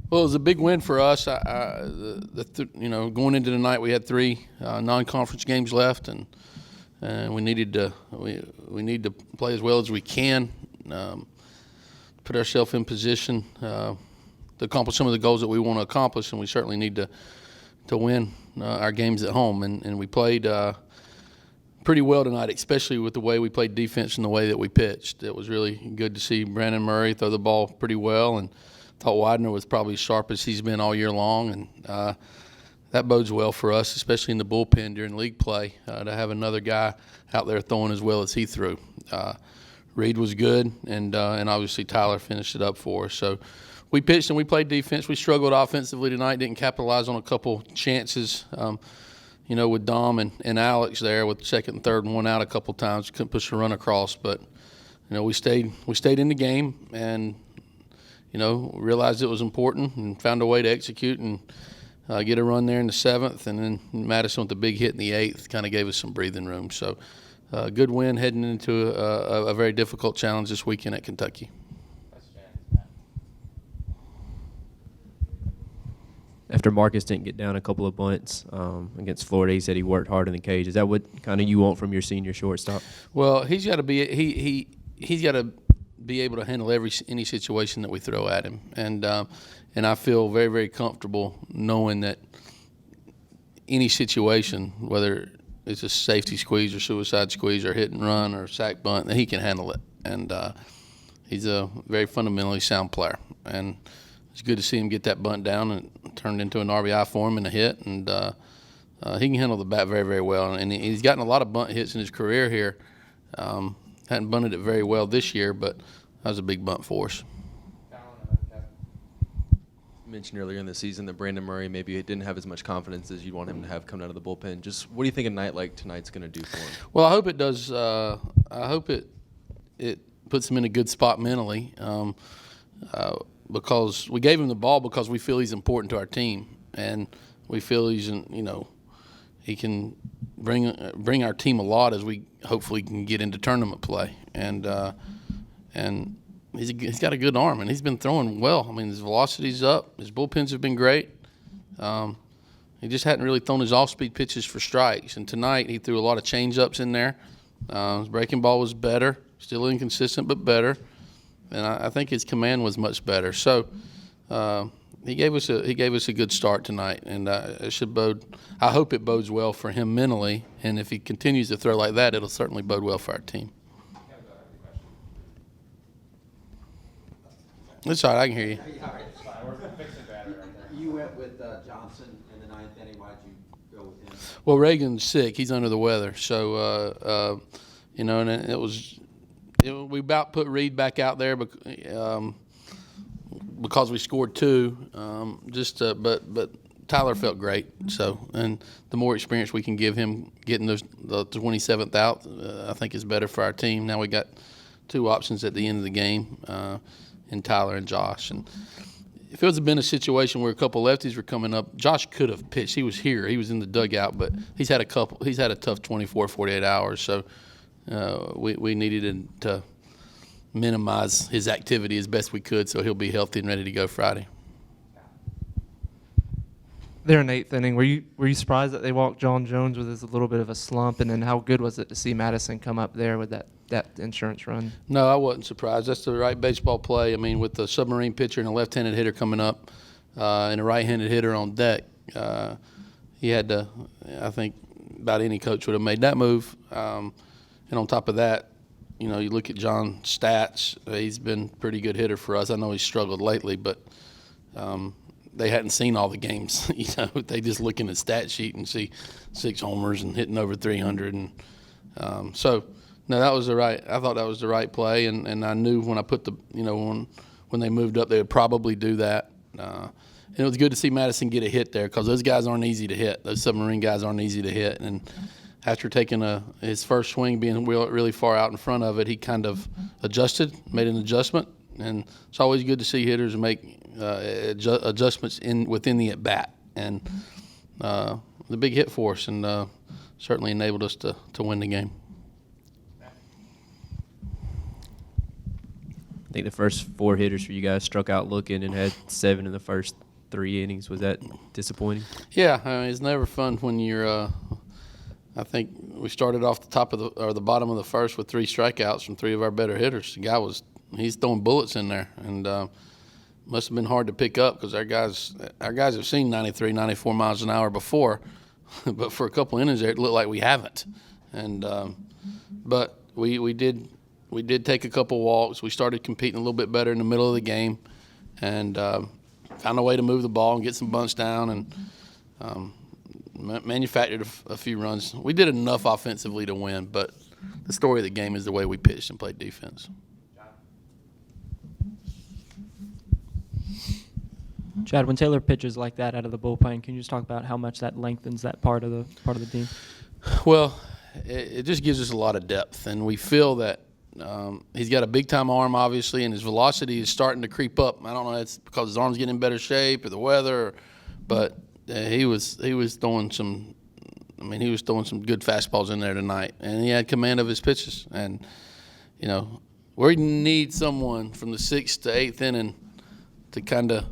Well, it was a big win for us. Going into the night, we had three non-conference games left, and we needed to we need to play as well as we can, put ourselves in position to accomplish some of the goals that we want to accomplish, and we certainly need to win our games at home. And we played pretty well tonight, especially with the way we played defense and the way that we pitched. It was really good to see Brandon Murray throw the ball pretty well, and thought Widener was probably as sharp as he's been all year long, and that bodes well for us, especially in the bullpen during league play, to have another guy out there throwing as well as he threw. Reed was good, and obviously Tyler finished it up for us. So we pitched and we played defense. We struggled offensively tonight, didn't capitalize on a couple chances, with Dom and Alex there with second and third and one out a couple times. Couldn't push a run across, but we stayed in the game and realized it was important and found a way to execute and get a run there in the seventh, and then Madison with the big hit in the eighth kind of gave us some breathing room. So good win heading into a very difficult challenge this weekend at Kentucky. After Marcus didn't get down a couple of bunts against Florida, he said he worked hard in the cage. Is that what kind of you want from your senior shortstop? Well, he's got to be he's got to be able to handle any situation that we throw at him, and I feel very, very comfortable knowing that any situation, whether it's a safety squeeze or suicide squeeze or hit and run or sack bunt, that he can handle it. And he's a very fundamentally sound player, and it's good to see him get that bunt down and turned into an RBI for him and a hit, and he can handle the bat very, very well. And he's gotten a lot of bunt hits in his career here. Hadn't bunted it very well this year, but that was a big bunt for us. You mentioned earlier in the season that Brandon Murray maybe didn't have as much confidence as you'd want him to have coming out of the bullpen. Just what do you think a night like tonight's going to do for him? Well, I hope it does. I hope it puts him in a good spot mentally, because we gave him the ball because we feel he's important to our team, and we feel he can bring our team a lot as we hopefully can get into tournament play. And he's got a good arm, and he's been throwing well. I mean, his velocity's up. His bullpens have been great. He just hadn't really thrown his off-speed pitches for strikes. And tonight he threw a lot of change-ups in there. His breaking ball was better, still inconsistent but better. And I think his command was much better. So he gave us a good start tonight, and it should bode. I hope it bodes well for him mentally, and if he continues to throw like that, it'll certainly bode well for our team. That's all right. I can hear you. You went with Johnson in the ninth inning. Why'd you go with him? Well, Reagan's sick. He's under the weather. So, and we about put Reed back out there because we scored two. But Tyler felt great. So, and the more experience we can give him getting the 27th out, I think is better for our team. Now we got two options at the end of the game. And Tyler and Josh. And if it was been a situation where a couple lefties were coming up, Josh could have pitched. He was here. He was in the dugout, but he's had a tough 24, 48 hours. So we needed to minimize his activity as best we could so he'll be healthy and ready to go Friday. There in the eighth inning, were you surprised that they walked John Jones with a little bit of a slump? And then how good was it to see Madison come up there with that insurance run? No, I wasn't surprised. That's the right baseball play. I mean, with the submarine pitcher and a left-handed hitter coming up and a right-handed hitter on deck, he had to, I think, about any coach would have made that move. And on top of that, you look at John's stats. He's been a pretty good hitter for us. I know he's struggled lately, but they hadn't seen all the games. They just look in the stat sheet and see 6 homers and hitting over 300. And no, that was the right. I thought that was the right play, and I knew when I put when they moved up, they would probably do that. And it was good to see Madison get a hit there because those guys aren't easy to hit. Those submarine guys aren't easy to hit. And after taking his first swing, being really far out in front of it, he kind of made an adjustment. And it's always good to see hitters make adjustments within the at bat. And the big hit for us, and certainly enabled us to win the game. think the first 4 hitters for you guys struck out looking and had 7 in the first 3 innings. Was that disappointing? Yeah, I mean, it's never fun when you're. I think we started off the top of the bottom of the first with 3 strikeouts from 3 of our better hitters. The guy he's throwing bullets in there, and must have been hard to pick up because our guys have seen 93, 94 miles an hour before, but for a couple innings there, it looked like we haven't. And but we did take a couple walks. We started competing a little bit better in the middle of the game, and found a way to move the ball and get some bunts down, and manufactured a few runs. We did enough offensively to win, but the story of the game is the way we pitched and played defense. Chad, when Taylor pitches like that out of the bullpen, can you just talk about how much that lengthens that part of the team? Well, it just gives us a lot of depth, and we feel that he's got a big-time arm, obviously, and his velocity is starting to creep up. I don't know if it's because his arm's getting in better shape or the weather, but he was throwing some. I mean, he was throwing some good fastballs in there tonight, and he had command of his pitches. And we need someone from the 6th to 8th inning to kind of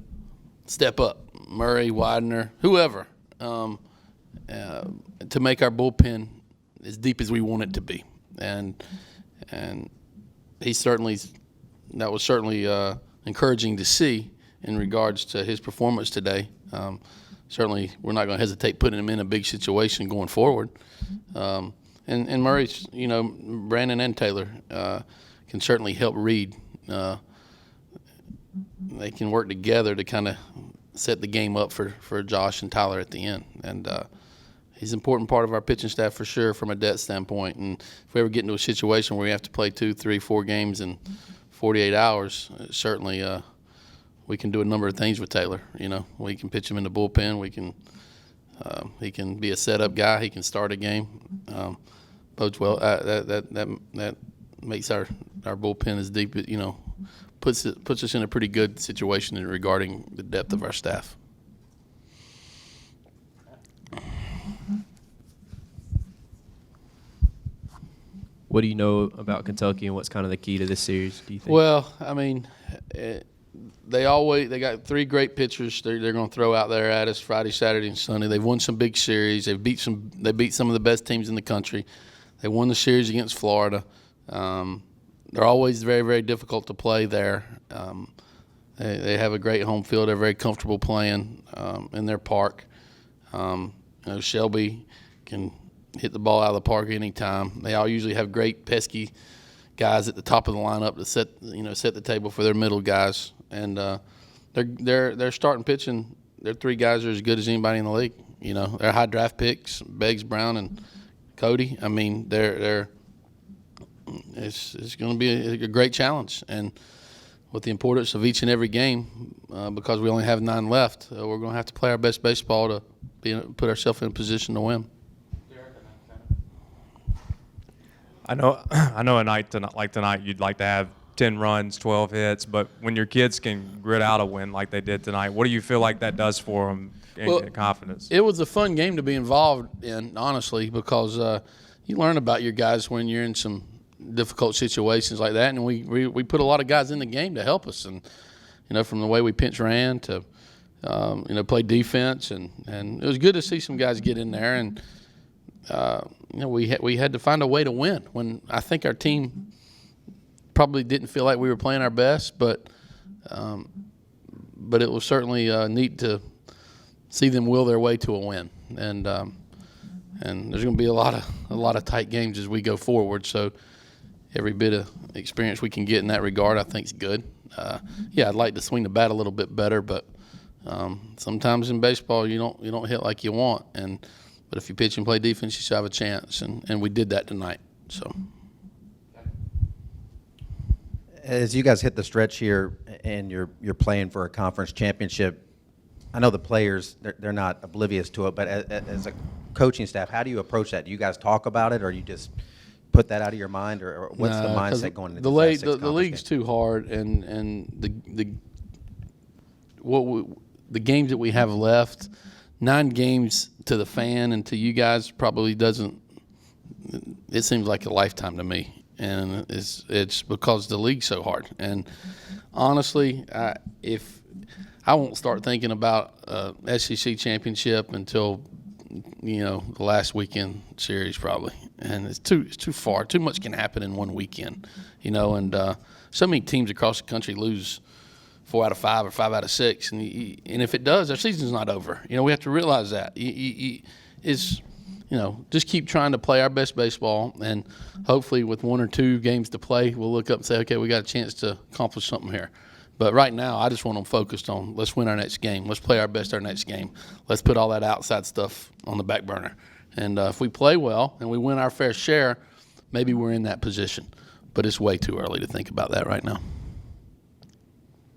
step up, Murray, Widener, whoever, to make our bullpen as deep as we want it to be. And that was certainly encouraging to see in regards to his performance today. Certainly, we're not going to hesitate putting him in a big situation going forward. And Murray's, Brandon and Taylor can certainly help read. They can work together to kind of set the game up for Josh and Tyler at the end. And he's an important part of our pitching staff for sure from a depth standpoint. And if we ever get into a situation where we have to play 2, 3, 4 games in 48 hours, certainly we can do a number of things with Taylor. We can pitch him in the bullpen. He can be a setup guy. He can start a game. Bodes well. That makes our bullpen as deep. Puts us in a pretty good situation regarding the depth of our staff. What do you know about Kentucky, and what's kind of the key to this series, do you think? Well, I mean, they got 3 great pitchers they're going to throw out there at us Friday, Saturday, and Sunday. They've won some big series. They beat some of the best teams in the country. They won the series against Florida. They're always very, very difficult to play there. They have a great home field. They're very comfortable playing in their park. Shelby can hit the ball out of the park anytime. They all usually have great pesky guys at the top of the lineup to set the table for their middle guys. And they're starting pitching. Their 3 guys are as good as anybody in the league. They're high draft picks, Beggs, Brown, and Cody. I mean, it's going to be a great challenge. And with the importance of each and every game, because we only have 9 left, we're going to have to play our best baseball to put ourselves in a position to win. I know a night like tonight you'd like to have 10 runs, 12 hits, but when your kids can grit out a win like they did tonight, what do you feel like that does for them in confidence? It was a fun game to be involved in, honestly, because you learn about your guys when you're in some difficult situations like that, and we put a lot of guys in the game to help us, and from the way we pinch ran to play defense, and it was good to see some guys get in there, and we had to find a way to win when I think our team probably didn't feel like we were playing our best, but it was certainly neat to see them will their way to a win, and there's going to be a lot of tight games as we go forward. So every bit of experience we can get in that regard, I think, is good. I'd like to swing the bat a little bit better, but sometimes in baseball you don't hit like you want, but if you pitch and play defense, you should have a chance, and we did that tonight. So. As you guys hit the stretch here and you're playing for a conference championship, I know the players, they're not oblivious to it, but as a coaching staff, how do you approach that? Do you guys talk about it, or you just put that out of your mind, or what's the mindset going into the league's too hard, and the games that we have left, 9 games to the fan and to you guys probably doesn't. It seems like a lifetime to me. and it's because the league's so hard. And honestly, if I won't start thinking about SEC championship until the last weekend series probably, and it's too far. Too much can happen in one weekend, and so many teams across the country lose 4 out of 5 or 5 out of 6, and if it does, our season's not over. We have to realize that. Just keep trying to play our best baseball, and hopefully with 1 or 2 games to play, we'll look up and say, okay, we got a chance to accomplish something here. But right now, I just want them focused on let's win our next game. Let's play our best our next game. Let's put all that outside stuff on the back burner. And if we play well and we win our fair share, maybe we're in that position. But it's way too early to think about that right now.